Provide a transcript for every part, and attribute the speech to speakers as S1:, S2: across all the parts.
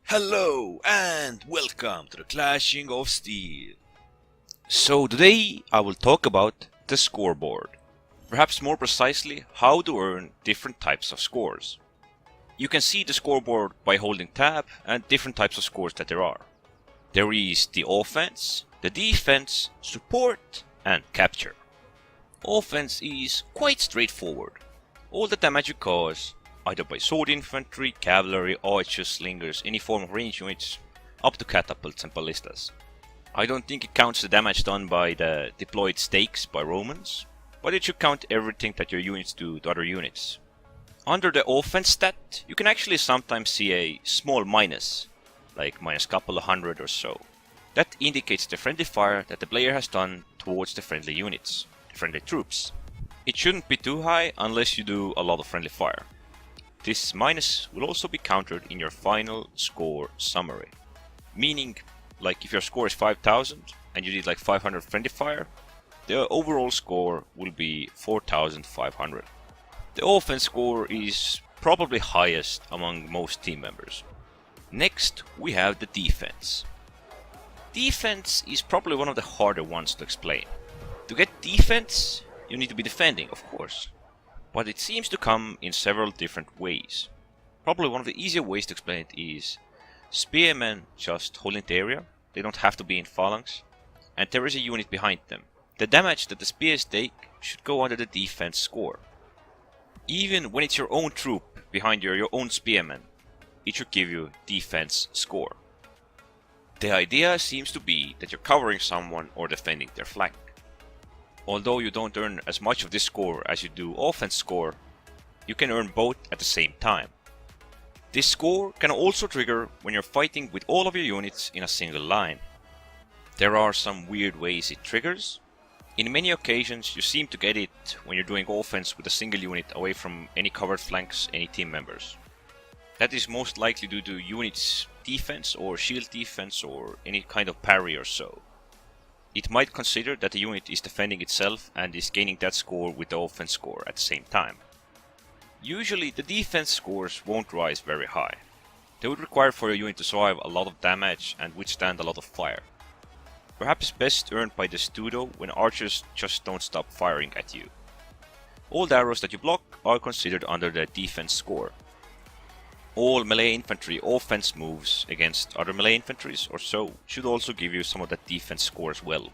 S1: Hello and welcome to the Clashing of Steel. So today I will talk about the scoreboard. Perhaps more precisely how to earn different types of scores. You can see the scoreboard by holding tab and different types of scores that there are. There is the offense, the defense, support and capture. Offense is quite straightforward. All the damage you cause, either by sword infantry, cavalry, archers, slingers, any form of range units, up to catapults and ballistas. I don't think it counts the damage done by the deployed stakes by Romans, but it should count everything that your units do to other units. Under the offense stat, you can actually sometimes see a small minus, like minus couple of hundred or so. That indicates the friendly fire that the player has done towards the friendly units, the friendly troops. It shouldn't be too high unless you do a lot of friendly fire. This minus will also be countered in your final score summary. Meaning, like if your score is 5000 and you did like 500 friendly fire, the overall score will be 4500. The offense score is probably highest among most team members. Next, we have the defense. Defense is probably one of the harder ones to explain. To get defense, you need to be defending, of course. But it seems to come in several different ways. Probably one of the easier ways to explain it is spearmen just holding the area, they don't have to be in phalanx, and there is a unit behind them. The damage that the spears take should go under the defense score. Even when it's your own troop behind your own spearmen, it should give you defense score. The idea seems to be that you're covering someone or defending their flank. Although you don't earn as much of this score as you do offense score, you can earn both at the same time. This score can also trigger when you're fighting with all of your units in a single line. There are some weird ways it triggers. In many occasions you seem to get it when you're doing offense with a single unit away from any covered flanks, any team members. That is most likely due to units defense or shield defense or any kind of parry or so. It might consider that the unit is defending itself and is gaining that score with the offense score at the same time. Usually the defense scores won't rise very high. They would require for your unit to survive a lot of damage and withstand a lot of fire. Perhaps best earned by the pseudo when archers just don't stop firing at you. All the arrows that you block are considered under the defense score. All melee infantry offense moves against other melee infantries or so should also give you some of that defense score as well.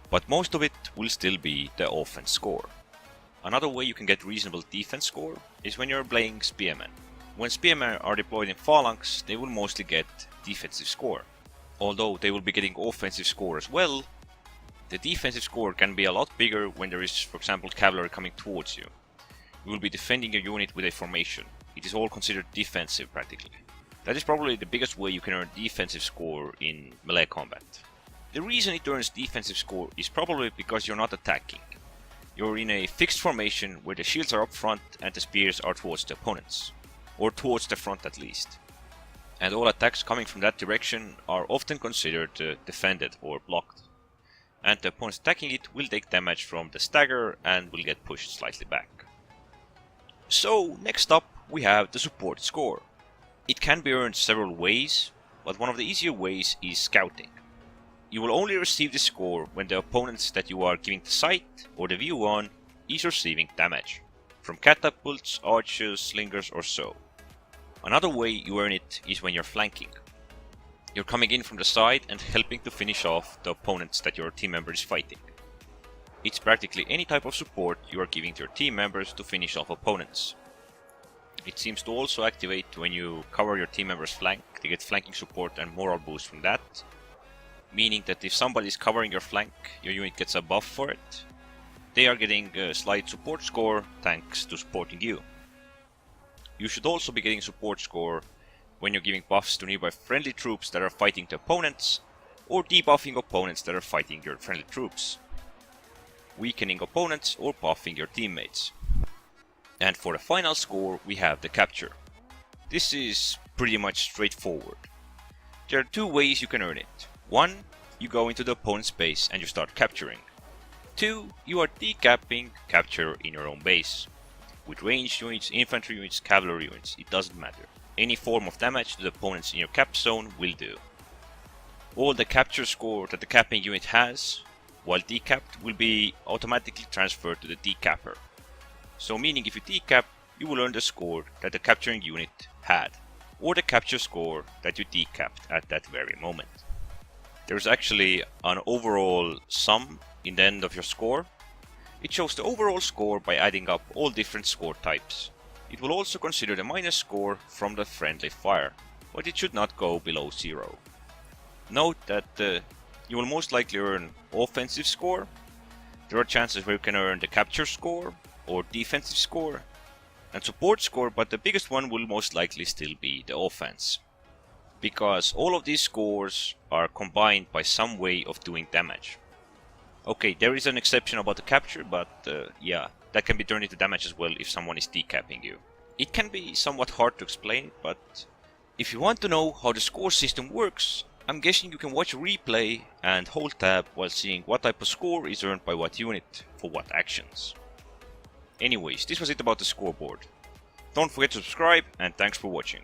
S1: But most of it will still be the offense score. Another way you can get reasonable defense score is when you're playing spearmen. When spearmen are deployed in phalanx, they will mostly get defensive score. Although they will be getting offensive score as well, the defensive score can be a lot bigger when there is, for example, cavalry coming towards you. You will be defending your unit with a formation. It is all considered defensive practically. That is probably the biggest way you can earn defensive score in melee combat. The reason it earns defensive score is probably because you're not attacking. You're in a fixed formation where the shields are up front and the spears are towards the opponents. Or towards the front at least. And all attacks coming from that direction are often considered defended or blocked. And the opponents attacking it will take damage from the stagger and will get pushed slightly back. So next up we have the support score. It can be earned several ways, but one of the easier ways is scouting. You will only receive the score when the opponents that you are giving the sight or the view on is receiving damage, from catapults, archers, slingers or so. Another way you earn it is when you're flanking. You're coming in from the side and helping to finish off the opponents that your team member is fighting. It's practically any type of support you are giving to your team members to finish off opponents. It seems to also activate when you cover your team member's flank. They get flanking support and moral boost from that. Meaning that if somebody is covering your flank, your unit gets a buff for it. They are getting a slight support score thanks to supporting you. You should also be getting support score when you're giving buffs to nearby friendly troops that are fighting the opponents, or debuffing opponents that are fighting your friendly troops. Weakening opponents or buffing your teammates. And for the final score we have the capture. This is pretty much straightforward. There are two ways you can earn it. One, you go into the opponent's base and you start capturing. Two, you are decapping capture in your own base. With ranged units, infantry units, cavalry units, it doesn't matter. any form of damage to the opponents in your cap zone will do. All the capture score that the capping unit has, while decapped, will be automatically transferred to the decapper. So meaning if you decap, you will earn the score that the capturing unit had, or the capture score that you decapped at that very moment. There's actually an overall sum in the end of your score. It shows the overall score by adding up all different score types. It will also consider the minus score from the friendly fire, but it should not go below 0. Note that you will most likely earn offensive score. There are chances where you can earn the capture score or defensive score and support score, but the biggest one will most likely still be the offense, because all of these scores are combined by some way of doing damage. Okay, there is an exception about the capture, but yeah, that can be turned into damage as well if someone is decapping you. It can be somewhat hard to explain, but if you want to know how the score system works, I'm guessing you can watch a replay and hold tab while seeing what type of score is earned by what unit for what actions. Anyways, this was it about the scoreboard. Don't forget to subscribe, and thanks for watching.